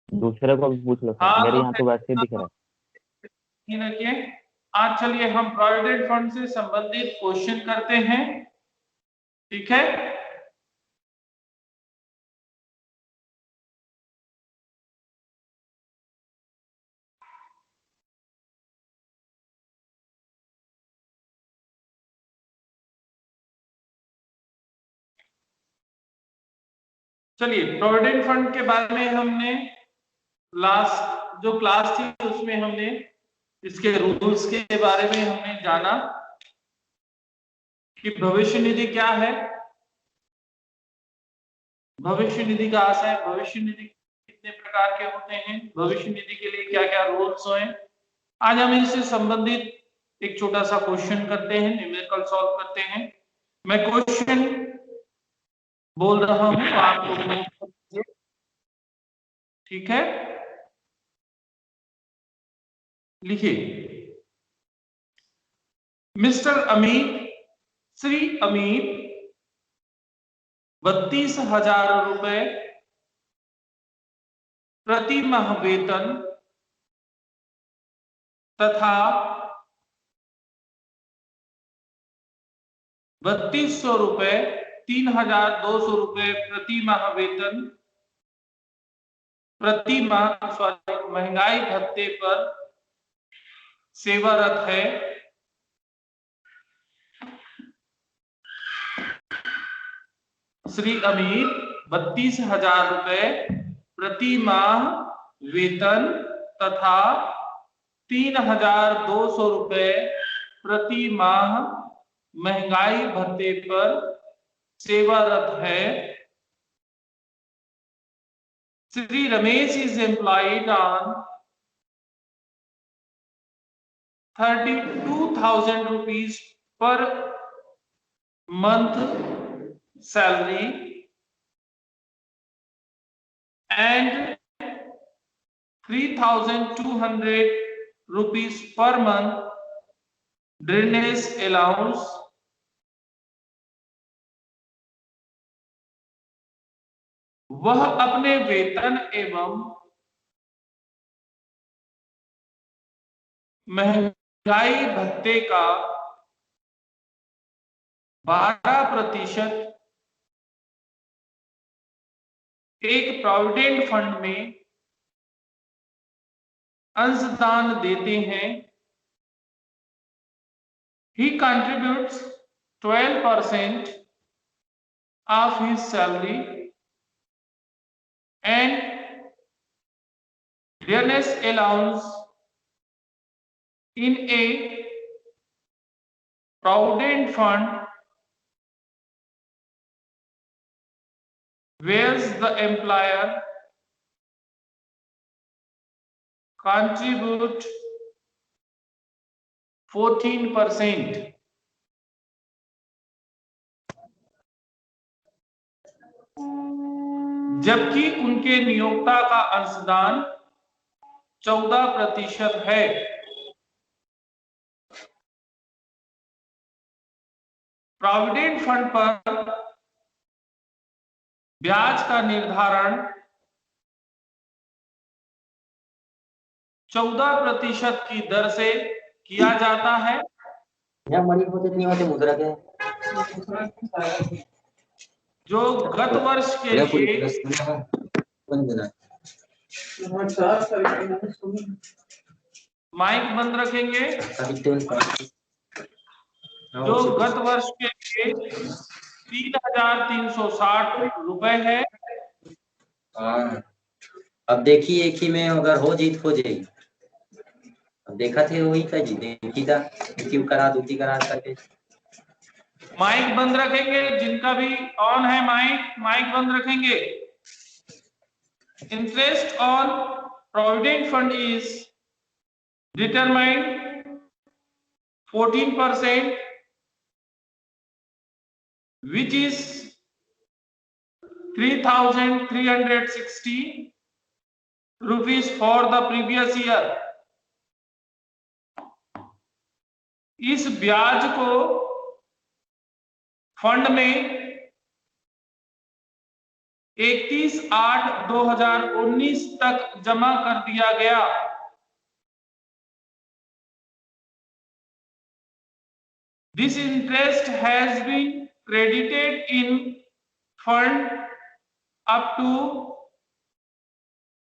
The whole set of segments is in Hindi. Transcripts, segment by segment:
दूसरे को भी पूछ लो सर, हाँ मेरे तो यहाँ तो वैसे ही दिख रहा है। रखिए। आज चलिए हम प्रोविडेंट फंड से संबंधित क्वेश्चन करते हैं। ठीक है। चलिए, प्रोविडेंट फंड के बारे में हमने लास्ट जो क्लास थी उसमें हमने इसके रूल्स के बारे में हमने जाना कि भविष्य निधि क्या है, भविष्य निधि का आशय, भविष्य निधि कितने प्रकार के होते हैं, भविष्य निधि के लिए क्या क्या रूल्स हैं। आज हम इससे संबंधित एक छोटा सा क्वेश्चन करते हैं, न्यूमेरिकल सॉल्व करते हैं। मैं क्वेश्चन बोल रहा हूं, आप लोग नोट कर लीजिए। ठीक है, लिखिए। मिस्टर अमित, श्री अमित 32,000 रुपए प्रति माह वेतन तथा 3200 रुपए 3,200 रुपए प्रति माह वेतन प्रति माह सॉरी महंगाई भत्ते पर सेवारत है। श्री अमित 32,000 रुपए प्रति माह वेतन तथा 3,200 रुपए प्रति माह महंगाई भत्ते पर सेवारत है। Shri Ramesh is employed on 32,000 rupees per month salary and 3,200 rupees per month drainage allowance। वह अपने वेतन एवं महंगाई भत्ते का 12% एक प्रोविडेंट फंड में अंशदान देते हैं। He contributes 12% of his salary and dearness allowance in a provident fund whereas the employer contribute 14%। जबकि उनके नियोक्ता का अंशदान 14% है। प्रोविडेंट फंड पर ब्याज का निर्धारण 14% की दर से किया जाता है। जो गत वर्ष के लिए माइक बंद रखेंगे। जो गत वर्ष के लिए 3,360 रुपए है। अब देखिए एक ही में अगर हो जाए हो जाए। अब देखा थे वही था जी, देखी था क्यों करा दूती करा करके। माइक बंद रखेंगे, जिनका भी ऑन है माइक बंद रखेंगे। Interest on provident fund is determined 14% which is 3,360 rupees for the previous year। इस ब्याज को फंड में 31/8/2019 तक जमा कर दिया गया। This interest has been credited in fund up to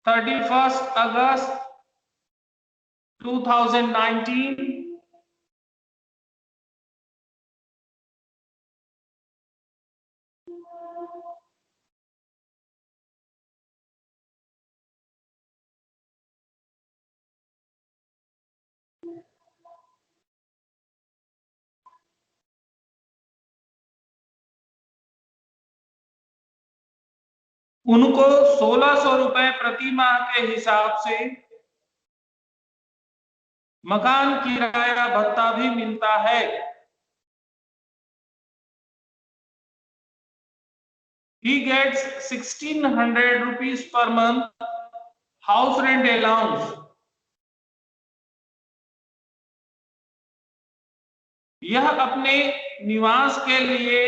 31st August 2019. उनको 1600 रुपए प्रति माह के हिसाब से मकान किराया भत्ता भी मिलता है। He gets 1600 rupees per month house rent allowance. यह अपने निवास के लिए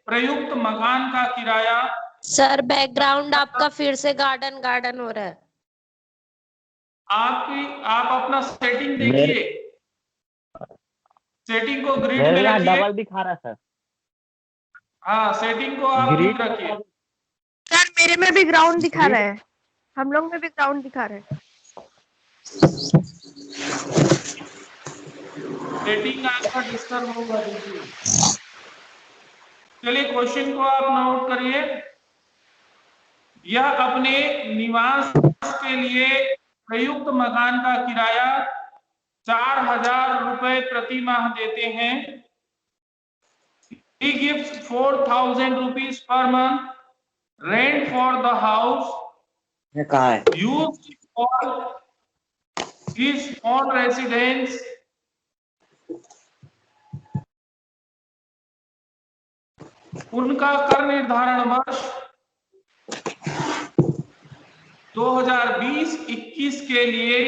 प्रयुक्त मकान का किराया। सर बैकग्राउंड आपका फिर से गार्डन हो रहा है। आप अपना सेटिंग देखिए, सेटिंग को ग्रिड में रखिए। डबल दिखा रहा सर। हाँ, सेटिंग को आप ग्रिड रखिए। सर मेरे में भी ग्राउंड दिखा रहा है, हम लोग में भी ग्राउंड दिखा रहा है। सेटिंग आपका डिस्टर्ब होगा। देखिए, चलिए क्वेश्चन को आप नोट करिए। यह अपने निवास के लिए प्रयुक्त मकान का किराया 4000 रुपए प्रति माह देते हैं। He gives 4000 rupees per month rent for the house used for his own residence. उनका कर निर्धारण वर्ष 2020-21 के लिए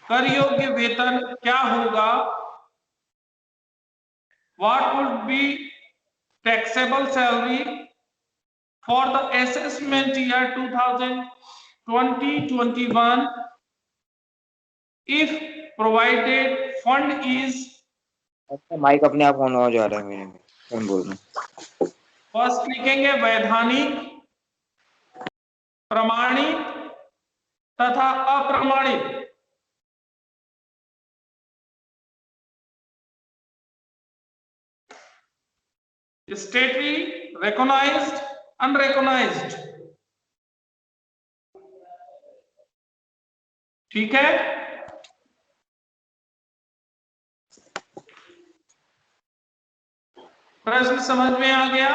कर योग्य वेतन क्या होगा? What would be taxable salary for the assessment year 2020-21 if provided fund is? Mic अपने आप ऑन हो जा रहा है मेरे में, कौन बोल रहा है? फर्स्ट लिखेंगे वैधानिक, प्रमाणित तथा अप्रमाणित। स्टेटरी, recognized, unrecognized। ठीक है, प्रश्न समझ में आ गया?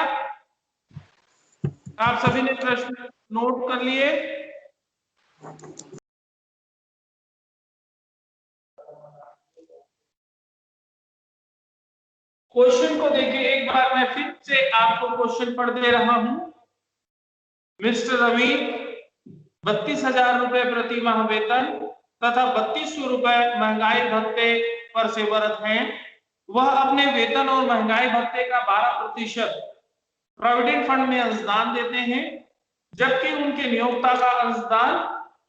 आप सभी ने प्रश्न नोट कर लिए? क्वेश्चन को देखिए एक बार, मैं फिर से आपको क्वेश्चन पढ़ दे रहा हूं। मिस्टर रवि 32,000 रुपए प्रति माह वेतन तथा 3200 रुपए महंगाई भत्ते पर सेवारत हैं। वह अपने वेतन और महंगाई भत्ते का 12% प्रोविडेंट फंड में अंशदान देते हैं, जबकि उनके नियोक्ता का अंशदान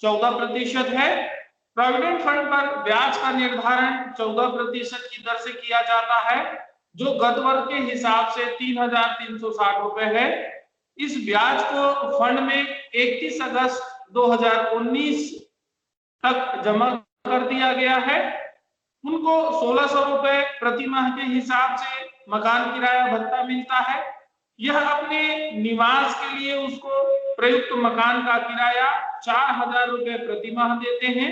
14% है। प्रोविडेंट फंड पर ब्याज का निर्धारण 14% की दर से किया जाता है, जो गत वर्ष के हिसाब से 3,360 रुपए है। इस ब्याज को फंड में 31 अगस्त 2019 तक जमा कर दिया गया है। उनको 1600 रुपए प्रति माह के हिसाब से मकान किराया भत्ता मिलता है। यह अपने निवास के लिए उसको प्रयुक्त मकान का किराया 4000 रुपए प्रति माह देते हैं।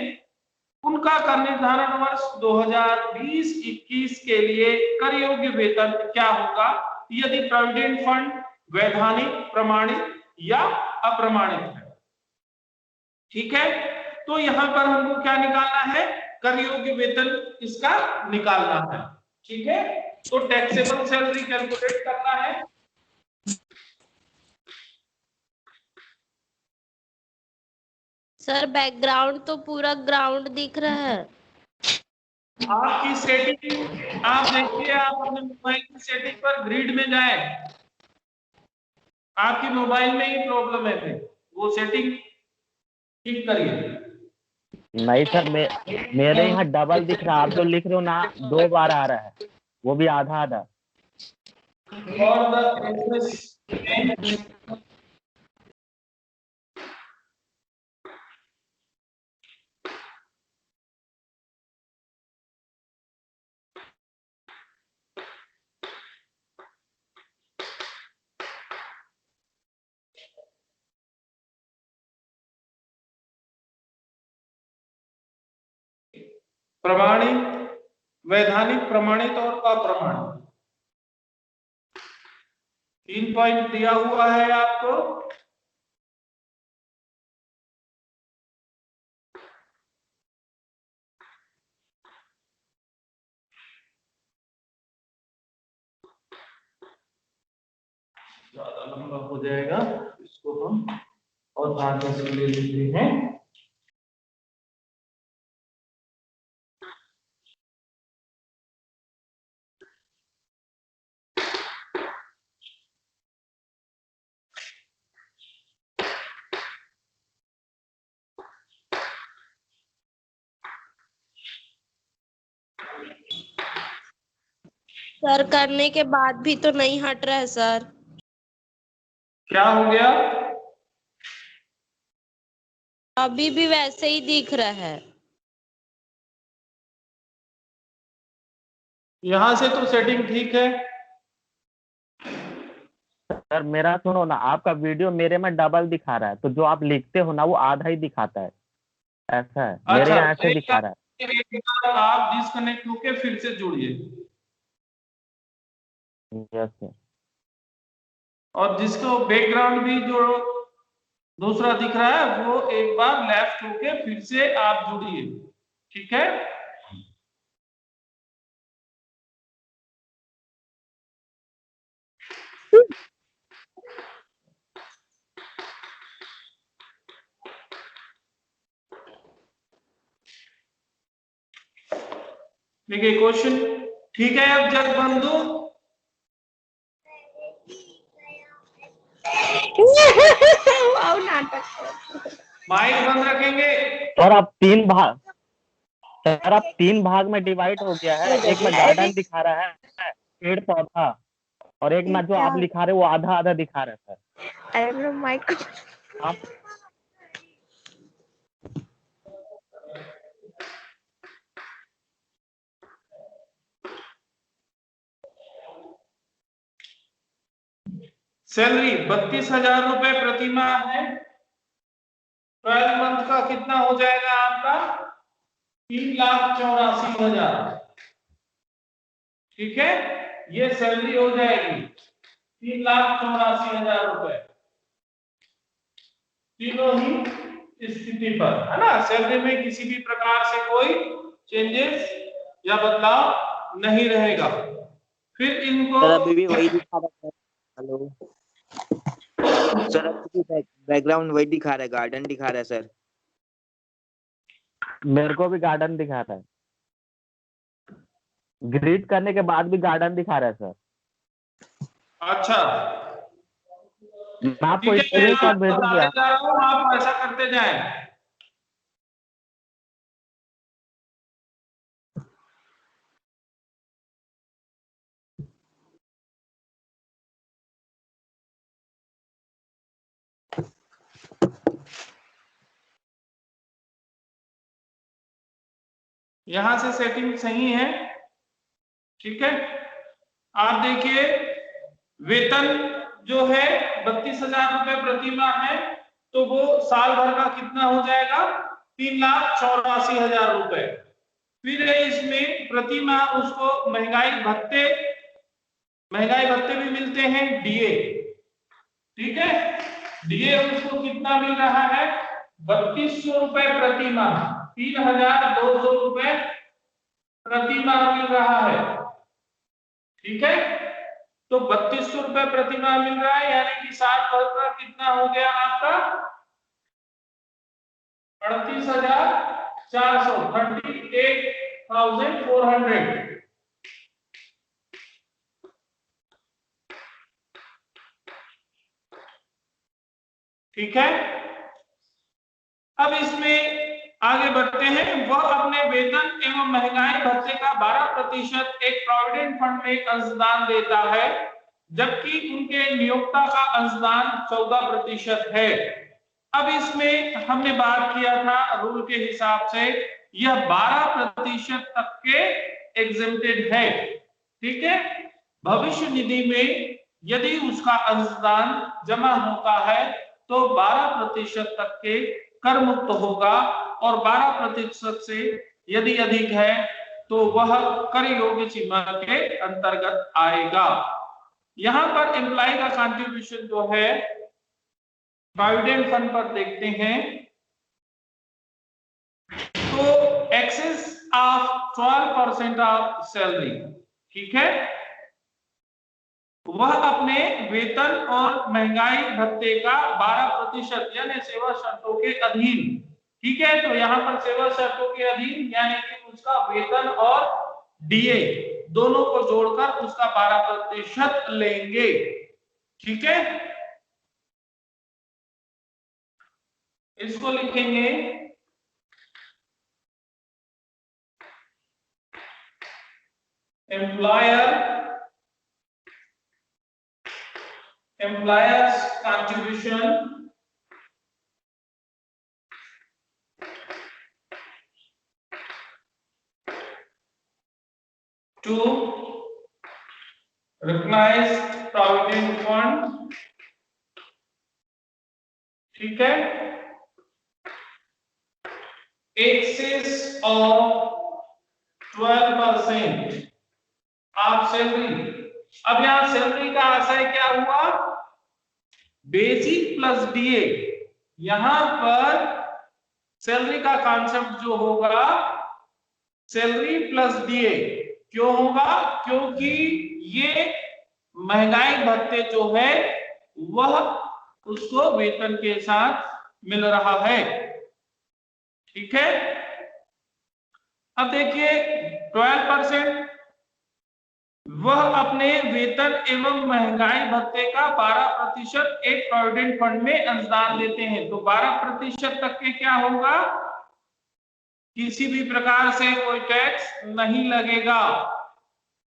उनका कर निर्धारण वर्ष 2020-21 के लिए कर योग्य वेतन क्या होगा यदि प्रोविडेंट फंड वैधानिक, प्रमाणित या अप्रमाणित है? ठीक है, तो यहां पर हमको क्या निकालना है? कर योग्य वेतन इसका निकालना है। ठीक है, तो टैक्सेबल सैलरी कैलकुलेट करना है। सर बैकग्राउंड तो पूरा ग्राउंड दिख रहा है। आपकी सेटिंग आप देखिए, आप अपने मोबाइल की सेटिंग पर ग्रिड में जाएं। आपकी मोबाइल में ही प्रॉब्लम है, फिर वो सेटिंग ठीक करिए। नहीं सर, मेरे यहाँ डबल दिख रहा है, आप जो लिख रहे हो ना 2 बार आ रहा है, वो भी आधा आधा। और द एसएस प्रमाणित, वैधानिक, प्रमाणित और अप्रमाणित, 3 पॉइंट दिया हुआ है आपको। ज्यादा लंबा हो जाएगा, इसको हम और आगे से ले लेते हैं। सर करने के बाद भी तो नहीं हट रहा है सर। क्या हो गया? अभी भी वैसे ही दिख रहा है। यहां से तो सेटिंग ठीक है। सर मेरा सुनो ना, आपका वीडियो मेरे में डबल दिखा रहा है, तो जो आप लिखते हो ना वो आधा ही दिखाता है, ऐसा है। मेरे अच्छा, यहाँ ऐसे दिखा रहा है। एक बार आप डिस्कनेक्ट होके फिर से जुड़िए, यस सर। और जिसको बैकग्राउंड भी जो दूसरा दिख रहा है वो एक बार लेफ्ट होके फिर से आप जुड़िए, ठीक है? देखिए क्वेश्चन ठीक है। अब जग बंधु वाओ, नाटक। माइक बंद रखेंगे। और अब 3 भाग, सर अब 3 भाग में डिवाइड हो गया है। एक में गार्डन दिखा रहा है, पेड़ पौधा, और एक में जो आप लिखा रहे हो वो आधा आधा दिखा रहा है सर। अरे मेरा माइक आप सैलरी 32,000 रुपए प्रति माह है। 12 मंथ का कितना हो जाएगा आपका? 3,84,000, ठीक है? ये सैलरी हो जाएगी 3,84,000 रुपए, तीनों ही स्थिति पर, है ना? सैलरी में किसी भी प्रकार से कोई चेंजेस या बदलाव नहीं रहेगा। फिर इनको सर अभी भी वही दिखा रहा है। हेलो सर, अभी भी बैकग्राउंड वही दिखा रहा है, गार्डन दिखा रहा है सर। मेरे को भी गार्डन दिखा रहा है, ग्रीट करने के बाद भी गार्डन दिखा रहा है सर। अच्छा मैं आपको ठीक है, मैं स्क्रीनशॉट आपको भेज बताने दिया। जा रहा हूँ, आप ऐसा करते जाएं। यहां से सेटिंग सही है, ठीक है? आप देखिए वेतन जो है 32,000 रुपए प्रति माह है, तो वो साल भर का कितना हो जाएगा? 3,84,000 रुपए। फिर है इसमें प्रति माह उसको महंगाई भत्ते भी मिलते हैं, डीए, ठीक है? डीए उसको कितना मिल रहा है? 3,200 रुपए प्रति माह, 3,200 रुपए प्रति माह मिल रहा है, ठीक है? तो 3,200 रुपए प्रति माह मिल रहा है, यानी कि साल भर का कितना हो गया आपका? 38,400, 38,400। ठीक है। अब इसमें आगे बढ़ते हैं। वह अपने वेतन एवं महंगाई भत्ते का 12% एक प्रोविडेंट फंड में अंशदान देता है, जबकि उनके नियोक्ता का अंशदान 14% है। अब इसमें हमने बात किया था रूल के हिसाब से यह 12% तक के एग्जेम्प्टेड है। ठीक है। भविष्य निधि में यदि उसका अंशदान जमा होता है तो 12% तक के कर मुक्त होगा, और 12% से यदि अधिक है तो वह कर योग्य सीमा के अंतर्गत आएगा। यहां पर एम्प्लॉय का कंट्रीब्यूशन जो है प्रोविडेंट फंड पर देखते हैं तो एक्सेस ऑफ 12% ऑफ सैलरी। ठीक है। वह अपने वेतन और महंगाई भत्ते का 12% यानी सेवा शर्तों के अधीन। ठीक है। तो यहाँ पर सेवा शर्तों के अधीन यानी कि उसका वेतन और डीए दोनों को जोड़कर उसका 12% लेंगे। ठीक है। इसको लिखेंगे employer's contribution to recognized provident fund। ठीक है। Excess of 12% of salary. अब यहां सैलरी का आशय क्या हुआ, बेसिक प्लस डीए। यहां पर सैलरी का कॉन्सेप्ट जो होगा सैलरी प्लस डीए क्यों होगा, क्योंकि ये महंगाई भत्ते जो है वह उसको वेतन के साथ मिल रहा है। ठीक है। अब देखिए 12% वह अपने वेतन एवं महंगाई भत्ते का 12% एक प्रोविडेंट फंड में अंशदान देते हैं। तो 12% तक के क्या होगा, किसी भी प्रकार से कोई टैक्स नहीं लगेगा।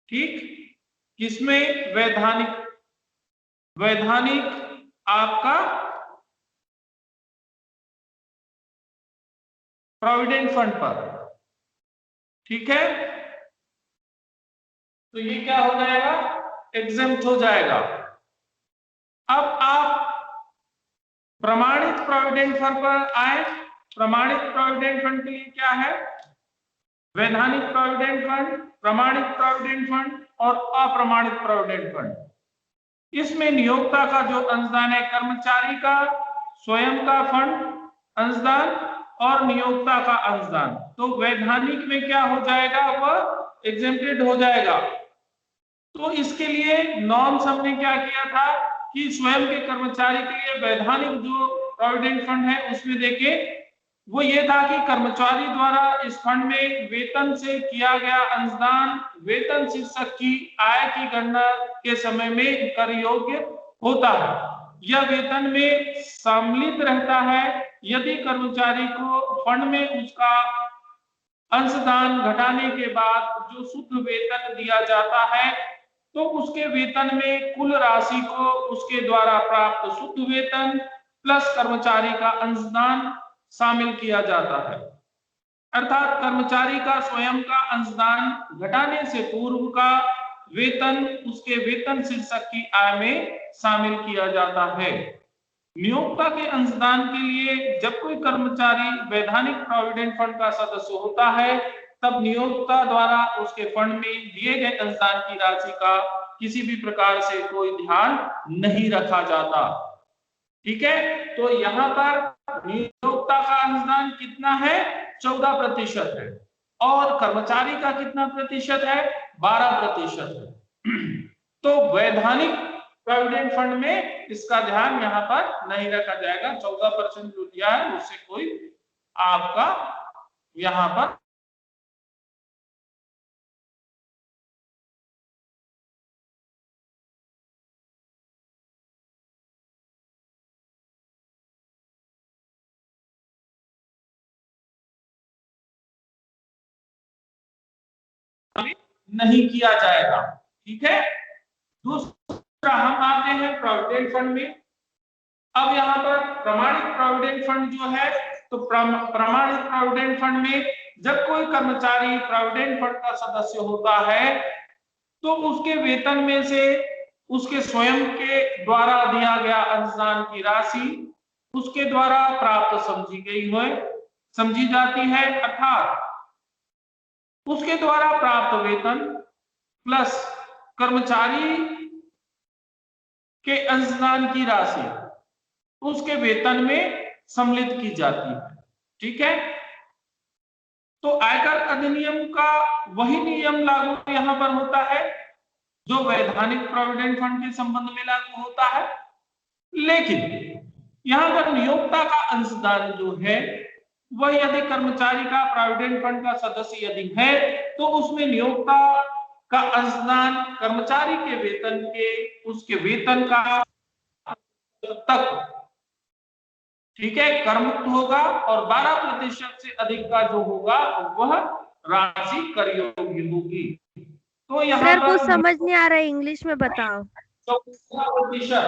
ठीक। किसमें, वैधानिक आपका प्रोविडेंट फंड पर। ठीक है। तो ये क्या हो जाएगा, एग्जेम्प्ट हो जाएगा। अब आप प्रमाणित प्रोविडेंट फंड पर आए। प्रमाणित प्रोविडेंट फंड के लिए क्या है, वैधानिक प्रोविडेंट फंड, प्रमाणित प्रोविडेंट फंड और अप्रमाणित प्रोविडेंट फंड। इसमें नियोक्ता का जो अंशदान है, कर्मचारी का स्वयं का फंड अंशदान और नियोक्ता का अंशदान, तो वैधानिक में क्या हो जाएगा, वह एग्जेम्प्टेड हो जाएगा। तो इसके लिए नॉर्म्स हमने क्या किया था कि स्वयं के कर्मचारी के लिए वैधानिक जो प्रोविडेंट फंड है उसमें देखे वो ये था कि कर्मचारी द्वारा इस फंड में वेतन से किया गया अंशदान वेतन शीर्षक की आय की गणना के समय में कर योग्य होता है। यह वेतन में सम्मिलित रहता है यदि कर्मचारी को फंड में उसका अंशदान घटाने के बाद जो शुद्ध वेतन दिया जाता है तो उसके वेतन में कुल राशि को उसके द्वारा प्राप्त शुद्ध वेतन प्लस कर्मचारी का अंशदान शामिल किया जाता है। अर्थात कर्मचारी का स्वयं का अंशदान घटाने से पूर्व का वेतन उसके वेतन शीर्षक की आय में शामिल किया जाता है। नियोक्ता के अंशदान के लिए जब कोई कर्मचारी वैधानिक प्रोविडेंट फंड का सदस्य होता है तब नियोक्ता द्वारा उसके फंड में दिए गए अंशदान की राशि का किसी भी प्रकार से कोई ध्यान नहीं रखा जाता। ठीक है। तो यहाँ पर नियोक्ता का अंशदान कितना है, 14% है, और कर्मचारी का कितना प्रतिशत है, 12% है। तो वैधानिक प्रोविडेंट फंड में इसका ध्यान यहाँ पर नहीं रखा जाएगा। 14% जो दिया है उससे कोई आपका यहाँ पर नहीं किया जाएगा। ठीक है, दूसरा हम आते हैं प्रोविडेंट फंड में। अब यहाँ पर प्रमाणित प्रोविडेंट फंड जो है, तो प्रमाणित प्रोविडेंट फंड में जब कोई कर्मचारी प्रोविडेंट फंड का सदस्य होता है तो उसके वेतन में से उसके स्वयं के द्वारा दिया गया अंशदान की राशि उसके द्वारा प्राप्त समझी जाती है, अर्थात उसके द्वारा प्राप्त वेतन प्लस कर्मचारी के अंशदान की राशि उसके वेतन में सम्मिलित की जाती है। ठीक है, तो आयकर अधिनियम का वही नियम लागू यहां पर होता है जो वैधानिक प्रोविडेंट फंड के संबंध में लागू होता है, लेकिन यहां पर नियोक्ता का अंशदान जो है वह यदि कर्मचारी का प्रोविडेंट फंड का सदस्य यदि है तो उसमें नियोक्ता का अंशदान कर्मचारी के वेतन के उसके वेतन का तक, ठीक है, करमुक्त होगा और 12% से अधिक का जो होगा वह राशि कर योग्य होगी। तो यहाँ सर पर कुछ समझ नहीं आ रहा है, इंग्लिश में बताओ। तो 12%,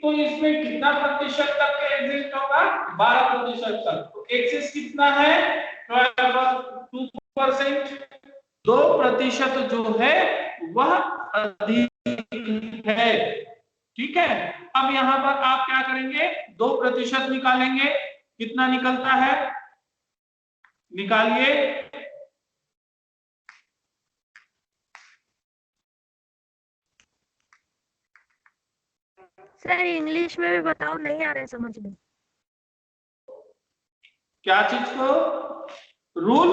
तो इसमें कितना प्रतिशत तक का एग्जिस्ट होगा? 12% तक। तो एक्सेस कितना है? 2%। 2% जो है वह अधिक है। ठीक है, अब यहां पर आप क्या करेंगे? 2% निकालेंगे, कितना निकलता है? निकालिए। सर इंग्लिश में भी बताओ, नहीं आ रहा है समझ में। क्या चीज को? रूल।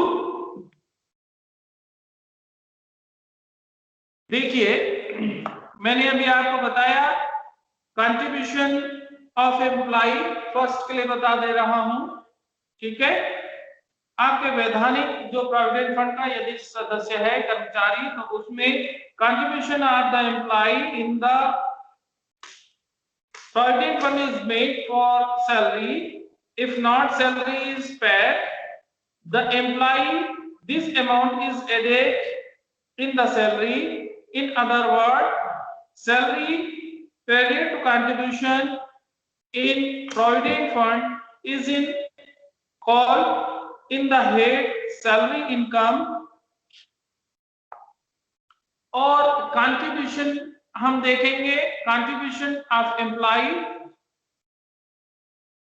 देखिए, मैंने अभी आपको बताया कंट्रीब्यूशन ऑफ एम्प्लॉय फर्स्ट के लिए बता दे रहा हूं। ठीक है, आपके वैधानिक जो प्रोविडेंट फंड का यदि सदस्य है कर्मचारी, तो उसमें contribution of the employer in the provident fund is made for salary. If not salary is paid, the employee, this amount is added in the salary. In other words, salary paid to contribution in provident fund is in called in the head salary income, और contribution हम देखेंगे contribution of employ.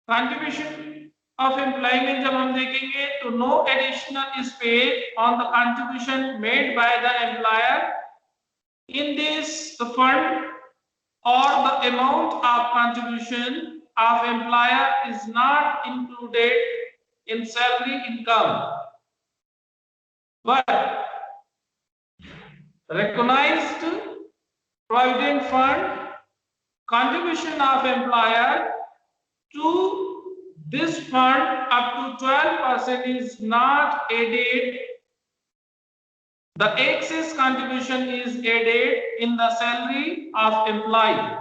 Contribution of employ में जब हम देखेंगे तो no additional is paid on the contribution made by the employer in this fund, और the amount of contribution of employer is not included in salary income but recognized provident fund contribution of employer to this fund up to 12% is not added. The excess contribution is added in the salary of employee.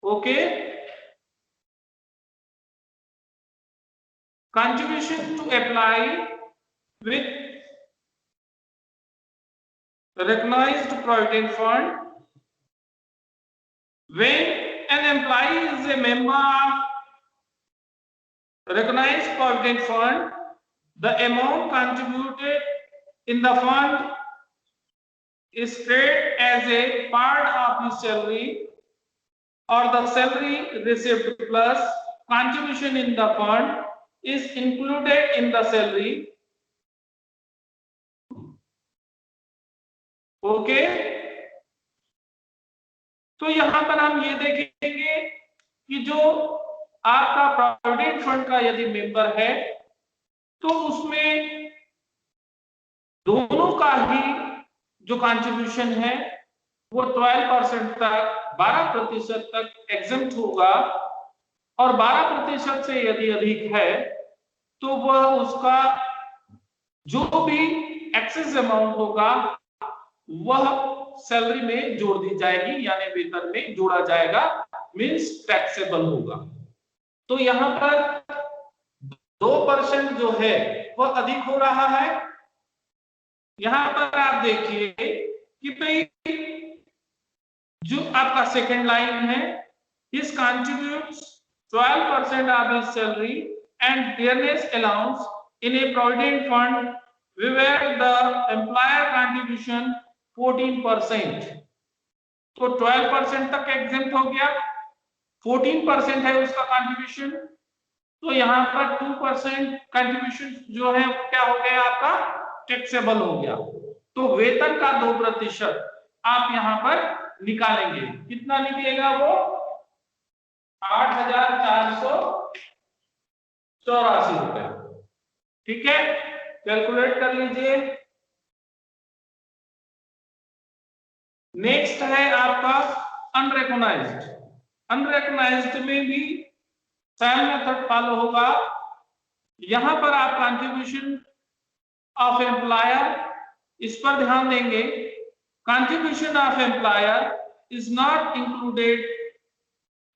Okay, contribution to apply with recognized provident fund. When an employee is a member of recognized provident fund, the amount contributed in the fund is paid as a part of his salary, or the salary received plus contribution in the fund is included in the salary. Okay, तो यहां पर हम ये देखेंगे कि जो आपका प्रोविडेंट फंड का यदि मेंबर है तो उसमें दोनों का ही जो कंट्रीब्यूशन है वो 12% तक 12% तक एग्जम्प्ट होगा, और 12% से यदि अधिक है तो वह उसका जो भी एक्सेस अमाउंट होगा वह सैलरी में जोड़ दी जाएगी, यानी वेतन में जोड़ा जाएगा, मींस टैक्सेबल होगा। तो यहां पर 2% जो है वह अधिक हो रहा है, यहाँ पर आप देखिए कि भाई जो आपका सेकंड लाइन है, his contributes 12% of his salary and dearness allowance in a provident fund where the employer contribution 14%, तो 12% तक एग्जेम्प्ट हो गया, 14% है उसका कंट्रीब्यूशन, तो यहाँ पर 2% कंट्रीब्यूशन जो है क्या हो गया आपका टैक्सेबल हो गया। तो वेतन का 2% आप यहाँ पर निकालेंगे, कितना निकलेगा वो 8,484 रुपए। ठीक है, कैलकुलेट कर लीजिए। नेक्स्ट है आपका अनरिकॉग्नाइज्ड। अनरिकॉग्नाइज्ड में भी सेम मेथड फॉलो होगा। यहां पर आप कंट्रीब्यूशन ऑफ एम्प्लॉयर, इस पर ध्यान देंगे। Contribution of employer is not included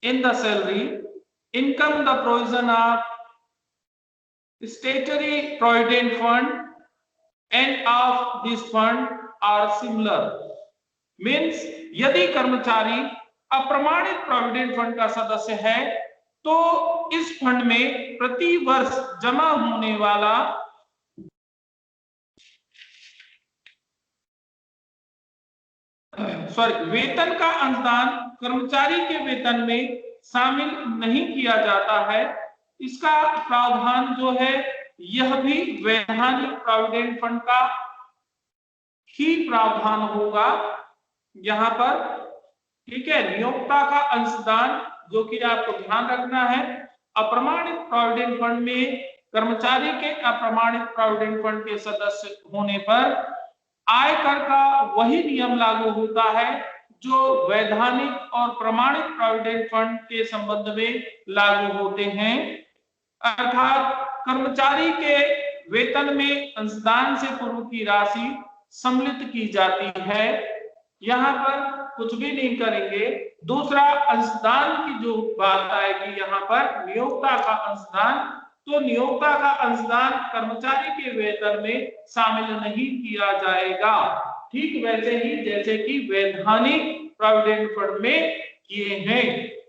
in the salary income. The provision of statutory provident fund and of this fund are similar. Means यदि कर्मचारी अप्रमाणित प्रोविडेंट फंड का सदस्य है तो इस फंड में प्रति वर्ष जमा होने वाला वेतन का अंशदान कर्मचारी के वेतन में शामिल नहीं किया जाता है। इसका प्रावधान जो है यह भी वैधानिक प्रोविडेंट फंड का ही प्रावधान होगा यहाँ पर। ठीक है, नियोक्ता का अंशदान जो कि आपको ध्यान रखना है, अप्रमाणित प्रोविडेंट फंड में कर्मचारी के अप्रमाणित प्रोविडेंट फंड के सदस्य होने पर आयकर का वही नियम लागू होता है जो वैधानिक और प्रमाणित प्रोविडेंट फंड के संबंध में लागू होते हैं। अर्थात कर्मचारी के वेतन में अंशदान से पूर्व की राशि सम्मिलित की जाती है, यहाँ पर कुछ भी नहीं करेंगे। दूसरा, अंशदान की जो बात आएगी यहाँ पर नियोक्ता का अंशदान, तो नियोक्ता का अंशदान कर्मचारी के वेतन में शामिल नहीं किया जाएगा, ठीक वैसे ही जैसे कि वैधानिक प्रोविडेंट फंड में किए हैं।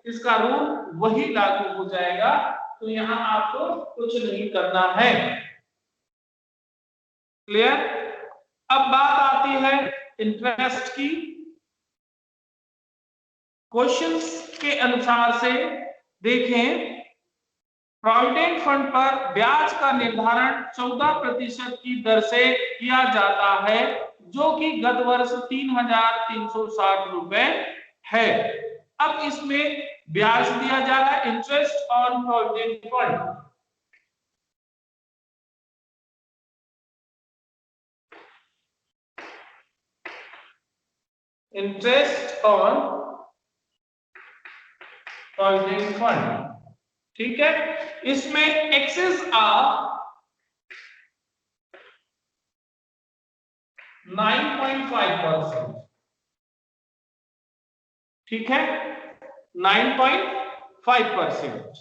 इसका रूल वही लागू हो जाएगा, तो यहाँ आपको कुछ नहीं करना है। क्लियर? अब बात आती है इंटरेस्ट की। क्वेश्चंस के अनुसार से देखें, प्रोविडेंट फंड पर ब्याज का निर्धारण 14% की दर से किया जाता है, जो कि गत वर्ष 3,360 रुपए है। अब इसमें ब्याज दिया जा रहा है, interest on provident fund. Interest on provident fund, ठीक है। इसमें एक्सेस ऑफ 9.5%, ठीक है, 9.5%।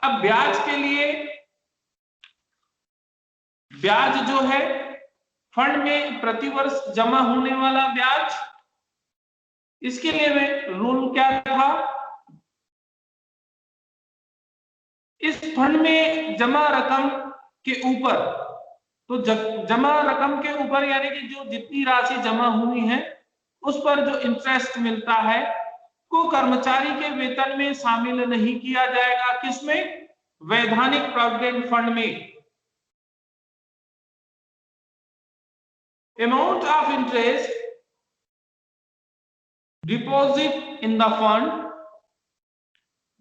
अब ब्याज के लिए, ब्याज जो है फंड में प्रतिवर्ष जमा होने वाला ब्याज, इसके लिए में रूल क्या था, इस फंड में जमा रकम के ऊपर, तो जमा रकम के ऊपर यानी कि जो जितनी राशि जमा हुई है उस पर जो इंटरेस्ट मिलता है को कर्मचारी के वेतन में शामिल नहीं किया जाएगा। किसमें? वैधानिक प्रोविडेंट फंड में। Amount of interest deposit in the fund,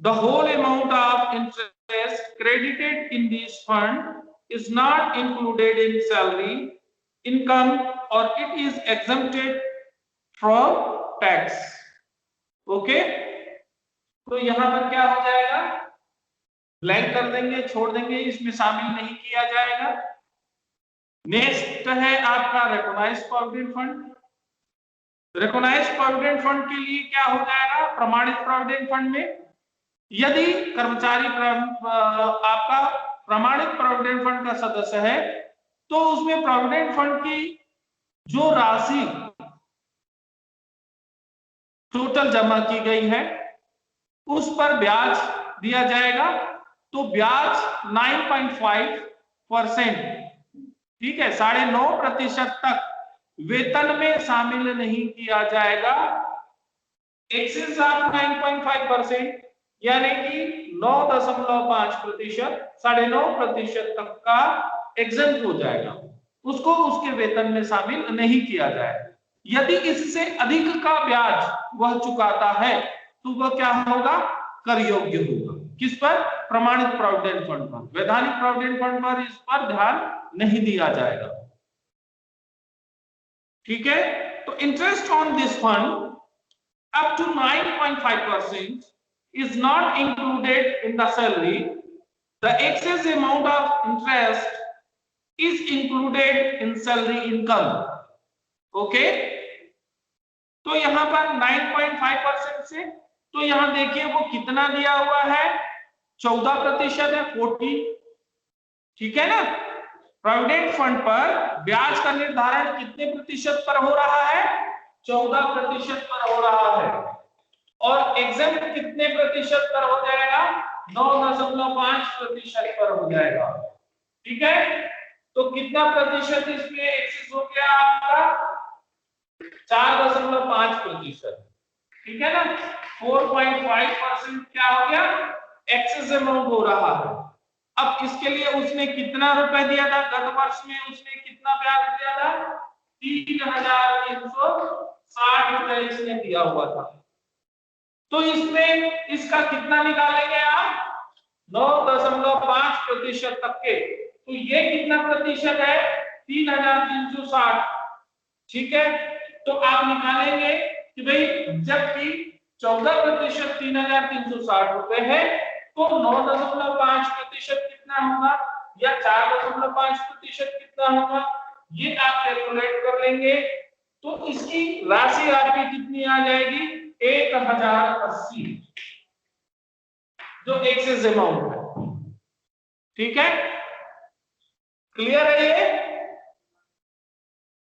the whole amount of interest credited in this fund is not included in salary income or it is exempted from tax. Okay, तो यहां पर क्या हो जाएगा, ब्लैंक कर देंगे, छोड़ देंगे, इसमें शामिल नहीं किया जाएगा। नेक्स्ट है आपका recognised provident fund. Recognised provident fund के लिए क्या हो जाएगा, प्रमाणित प्रोविडेंट फंड में यदि कर्मचारी आपका प्रमाणित प्रोविडेंट फंड का सदस्य है तो उसमें प्रोविडेंट फंड की जो राशि टोटल जमा की गई है उस पर ब्याज दिया जाएगा। तो ब्याज 9.5%, ठीक है, 9.5% तक वेतन में शामिल नहीं किया जाएगा। एक्सेस ऑफ 9.5% यानी कि 9.5%, 9.5% तक का एग्जम्प्ट हो जाएगा, उसको उसके वेतन में शामिल नहीं किया जाएगा। यदि इससे अधिक का ब्याज वह चुकाता है तो वह क्या होगा, कर योग्य होगा। किस पर, प्रमाणित प्रोविडेंट फंड पर। वैधानिक प्रोविडेंट फंड पर इस पर ध्यान नहीं दिया जाएगा, ठीक है। तो interest on this fund up to 9.5% is not included in the salary. The excess amount of interest is included in salary income. Okay? तो यहां पर 9.5% से, तो यहां देखिए वो कितना दिया हुआ है, 14% है, 40, ठीक है ना। प्रोविडेंट फंड पर ब्याज का निर्धारण कितने प्रतिशत पर हो रहा है, 14% पर हो रहा है। और एग्जम्प्ट कितने प्रतिशत पर हो जाएगा, 9.5% पर हो जाएगा, ठीक है। तो कितना प्रतिशत इसमें एक्सेस हो गया आपका, 4.5%, ठीक है ना। 4.5% क्या हो गया, एक्सेस अमाउंट हो रहा है। अब इसके लिए उसने कितना रुपए दिया था, गत वर्ष में उसने कितना ब्याज दिया था, 3,360 रुपए इसने दिया हुआ था। तो इसमें इसका कितना निकालेंगे आप, 9.5% तक के। तो ये कितना प्रतिशत है, 3,360, ठीक है। तो आप निकालेंगे कि भाई जबकि 14% 3,360 रुपए है, तो 9.5% कितना होगा या 4.5% कितना होगा, ये आप कैलकुलेट कर लेंगे। तो इसकी राशि आपकी कितनी आ जाएगी, 1,080, जो एक्सेस अमाउंट है, ठीक है। क्लियर है ये।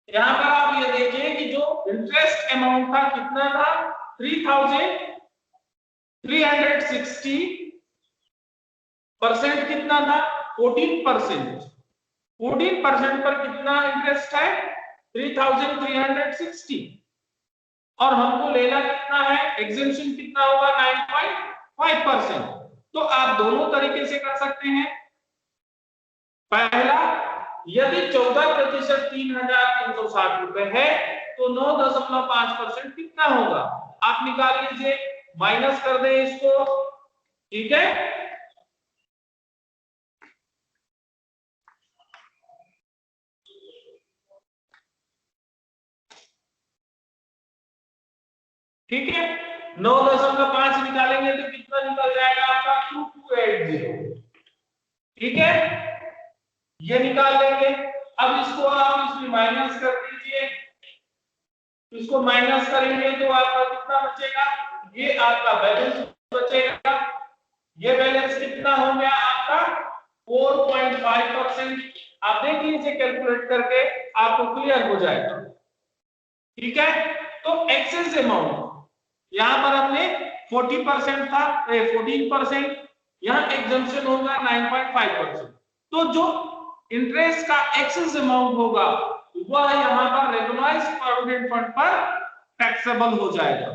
यहां पर आप ये देखिए कि जो इंटरेस्ट अमाउंट था कितना था, 3,360, परसेंट कितना था, 14%। 14% पर कितना इंटरेस्ट है, 3,360, और हमको लेना कितना है, एग्जेम्पशन कितना होगा, 9.5%। तो आप दोनों तरीके से कर सकते हैं। पहला, यदि 14% 3,360 रुपए है तो 9.5% कितना होगा, आप निकाल लीजिए, माइनस कर दें इसको, ठीक है। ठीक है, 9.5 निकालेंगे तो कितना निकल जाएगा आपका, 2280, ठीक है, ये निकाल लेंगे। अब इसको आप इसमें माइनस कर दीजिए, इसको माइनस करेंगे तो आपका कितना बचेगा, ये आपका बैलेंस बचेगा। ये बैलेंस कितना हो गया आपका, 4.5%। आप देख लीजिए कैलकुलेट करके, आपको क्लियर हो जाएगा, ठीक है। तो एक्सेस अमाउंट यहां पर हमने 40% था, 14%, यहां एग्जम्पशन होगा 9.5%। तो जो इंटरेस्ट का एक्सेस अमाउंट होगा वह यहां पर रेगुलाइज्ड प्रोविडेंट फंड पर टैक्सेबल हो जाएगा।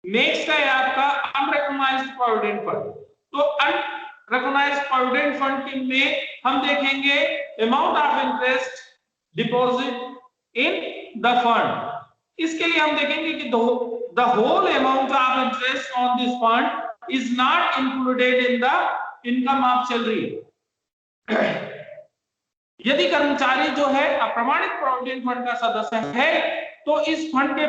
नेक्स्ट है आपका अनरिकॉग्नाइज्ड प्रोविडेंट फंड। तो अनरिकॉग्नाइज्ड प्रोविडेंट फंड में हम देखेंगे amount of interest deposit in the fund. इसके लिए हम देखेंगे कि the whole amount of interest on this fund is not included in the income of salary. यदि कर्मचारी जो है अप्रमाणित प्रोविडेंट फंड का सदस्य है तो इस फंड के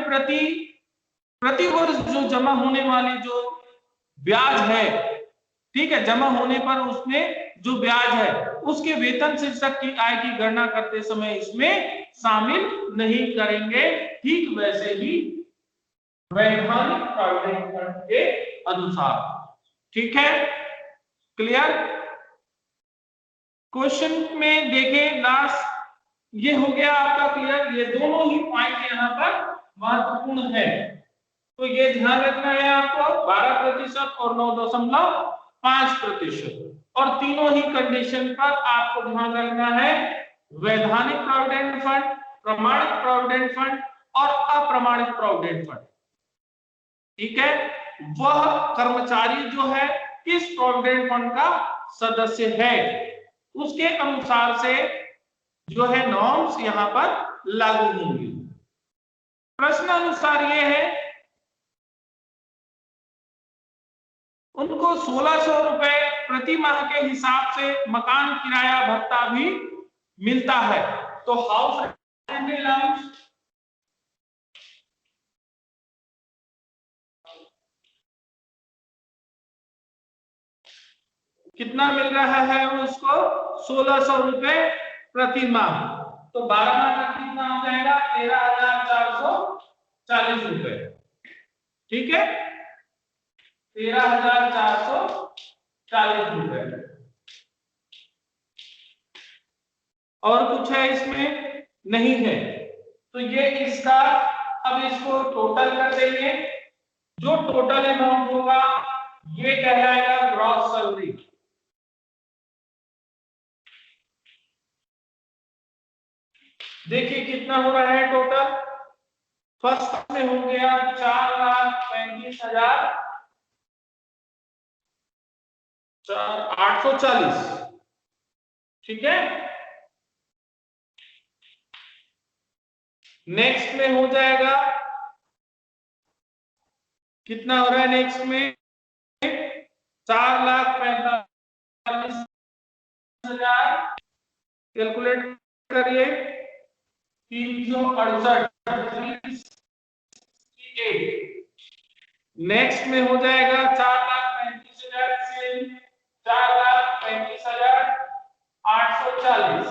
प्रति वर्ष जो जमा होने वाली जो ब्याज है, ठीक है, जमा होने पर उसमें जो ब्याज है उसके वेतन शीर्षक की आय की गणना करते समय इसमें शामिल नहीं करेंगे, ठीक वैसे ही वैधानिक प्रोविडेंट फंड के अनुसार, ठीक है। क्लियर, क्वेश्चन में देखें लास्ट, ये हो गया आपका क्लियर। ये दोनों ही पॉइंट यहाँ पर महत्वपूर्ण है, तो ये ध्यान रखना है आपको। 12% और 9.5%, और तीनों ही कंडीशन पर आपको ध्यान रखना है। वैधानिक प्रोविडेंट फंड, प्रमाणित प्रोविडेंट फंड और अप्रमाणित प्रोविडेंट फंड, ठीक है। वह कर्मचारी जो है किस प्रोविडेंट फंड का सदस्य है, उसके अनुसार से जो है नॉर्म्स यहाँ पर लागू होंगी। प्रश्न अनुसार ये है, उनको 1600 रुपए प्रति माह के हिसाब से मकान किराया भत्ता भी मिलता है। तो हाउस रेंट अलाउंस कितना मिल रहा है उसको? 1600 रुपए प्रति माह। तो 12 माह का कितना हो जाएगा? 13,440 रुपए, ठीक है, 13,440 रुपए। और कुछ है इसमें? नहीं है। तो ये इसका, अब इसको टोटल कर देंगे। जो टोटल अमाउंट होगा ये कहलाएगा ग्रॉस सैलरी। देखिए कितना हो रहा है टोटल। फर्स्ट में हो गया 4,35,840, ठीक है। नेक्स्ट में हो जाएगा, कितना हो रहा है नेक्स्ट में? 4,45,000, कैलकुलेट करिए, 368। नेक्स्ट में हो जाएगा 4,35,000 से 4,35,840,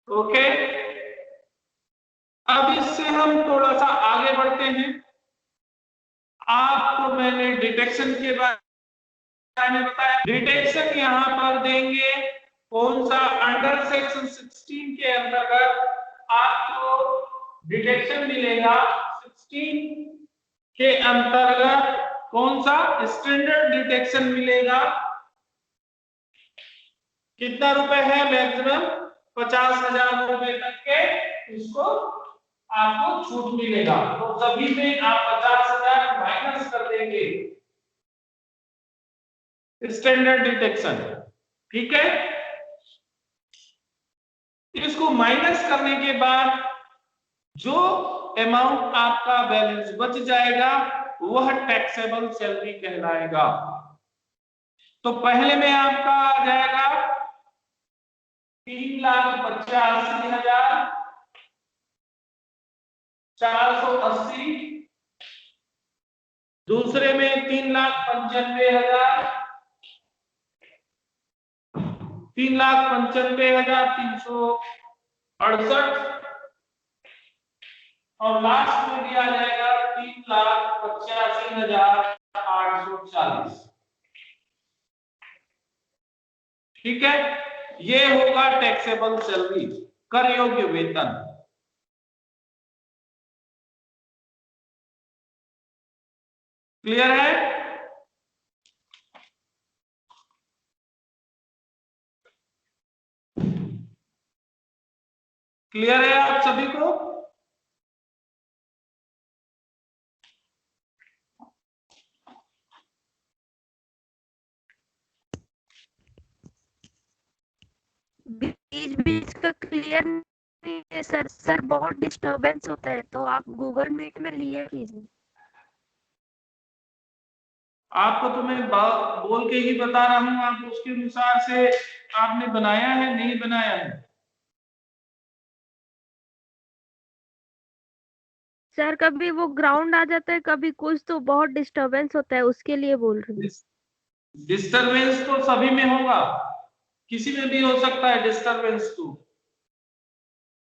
ओके। अब इससे हम थोड़ा सा आगे बढ़ते हैं। आपको मैंने डिडक्शन के बारे में बताया। डिडक्शन यहाँ पर देंगे कौन सा? अंडर सेक्शन 16 के अंतर्गत आपको डिडक्शन मिलेगा। 16 के अंतर्गत कौन सा? स्टैंडर्ड डिडक्शन मिलेगा। कितना रुपए है? मैक्सिमम 50,000 रुपए तक के इसको आपको छूट मिलेगा। तो सभी में आप 50,000 माइनस कर देंगे स्टैंडर्ड डिडक्शन, ठीक है। इसको माइनस करने के बाद जो अमाउंट आपका बैलेंस बच जाएगा वह टैक्सेबल सैलरी कहलाएगा। तो पहले में आपका आ जाएगा 3,85,480, दूसरे में 3,95,000, 3,95,368, और लास्ट में दिया जाएगा 3,85,840, ठीक है। ये होगा टैक्सेबल सैलरी, कर योग्य वेतन। क्लियर है? क्लियर है आप सभी को? बीच बीच का क्लियर नहीं है सर। सर बहुत डिस्टरबेंस होता है, तो आप गूगल मीट में लिया कीजिए। आपको तो मैं बोल के ही बता रहा हूं, आप उसके अनुसार से आपने बनाया है, नहीं बनाया है? सर कभी वो ग्राउंड आ जाता है, कभी कुछ, तो बहुत डिस्टरबेंस होता है, उसके लिए बोल रही हूँ। डिस्टरबेंस तो सभी में होगा, किसी में भी हो सकता है डिस्टरबेंस तो।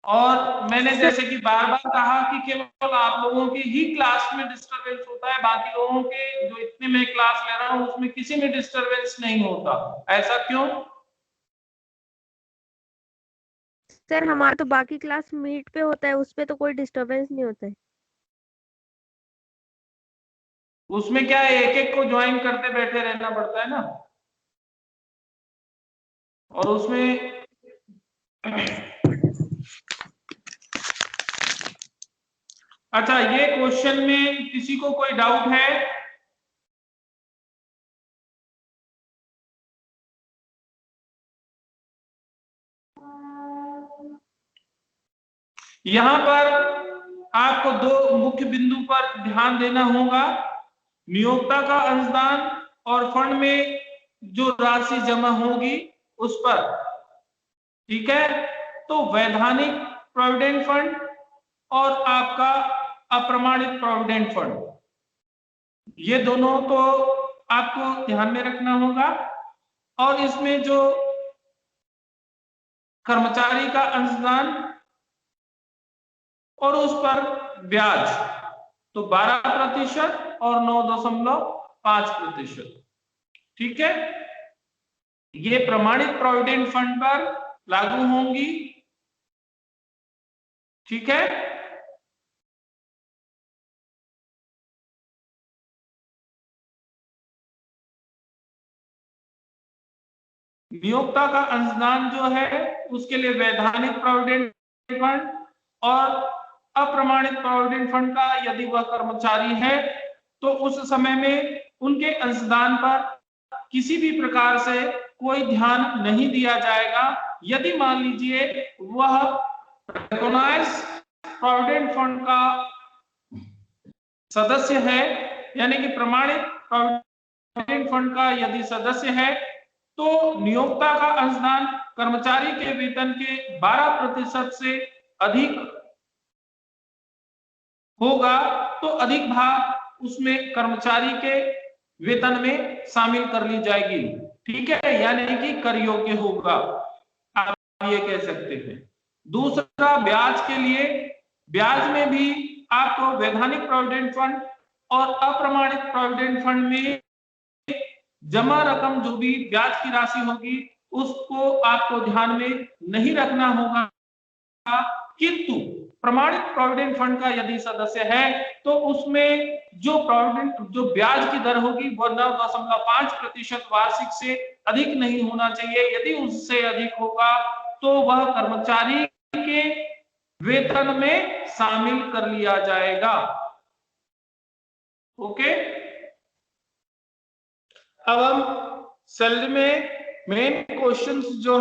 और मैंने जैसे कि बार बार कहा कि केवल आप लोगों की ही क्लास में डिस्टरबेंस होता है, बाकी लोगों के जो इतने मैं क्लास ले रहा हूं उसमें किसी में डिस्टरबेंस नहीं होता। ऐसा क्यों? सर हमारा तो बाकी क्लास मीट पे होता है, उस पे तो कोई डिस्टरबेंस नहीं होता है। उसमें क्या है, एक एक को ज्वाइन करते बैठे रहना पड़ता है ना, और उसमें अच्छा, ये क्वेश्चन में किसी को कोई डाउट है? यहां पर आपको दो मुख्य बिंदु पर ध्यान देना होगा, नियोक्ता का अंशदान और फंड में जो राशि जमा होगी उस पर। ठीक है, तो वैधानिक प्रोविडेंट फंड और आपका अप्रमाणित प्रोविडेंट फंड, ये दोनों तो आपको ध्यान में रखना होगा। और इसमें जो कर्मचारी का अंशदान और उस पर ब्याज, तो 12% और 9.5%। ठीक है, ये प्रमाणित प्रोविडेंट फंड पर लागू होंगी। ठीक है, नियोक्ता का अंशदान जो है उसके लिए वैधानिक प्रोविडेंट फंड, और अप्रमाणित प्रोविडेंट फंड का यदि वह कर्मचारी है तो उस समय में उनके अंशदान पर किसी भी प्रकार से कोई ध्यान नहीं दिया जाएगा। यदि मान लीजिए वह रिकॉग्नाइज प्रोविडेंट फंड का सदस्य है, यानी कि प्रमाणित प्रोविडेंट फंड का यदि सदस्य है, तो नियोक्ता का अंशदान कर्मचारी के वेतन के 12% से अधिक होगा तो अधिक भाग उसमें कर्मचारी के वेतन में शामिल कर ली जाएगी। ठीक है, यानी कि कर योग्य होगा, आप ये कह सकते हैं। दूसरा, ब्याज के लिए, ब्याज में भी आपको वैधानिक प्रोविडेंट फंड और अप्रमाणित प्रोविडेंट फंड में जमा रकम जो भी ब्याज की राशि होगी उसको आपको ध्यान में नहीं रखना होगा, किंतु प्रमाणित प्रोविडेंट फंड का यदि सदस्य है तो उसमें जो ब्याज की दर होगी वो 9.5% वार्षिक से अधिक नहीं होना चाहिए। यदि उससे अधिक होगा तो वह कर्मचारी के वेतन में शामिल कर लिया जाएगा। ओके, अब हम सैलरी में मेन क्वेश्चंस जो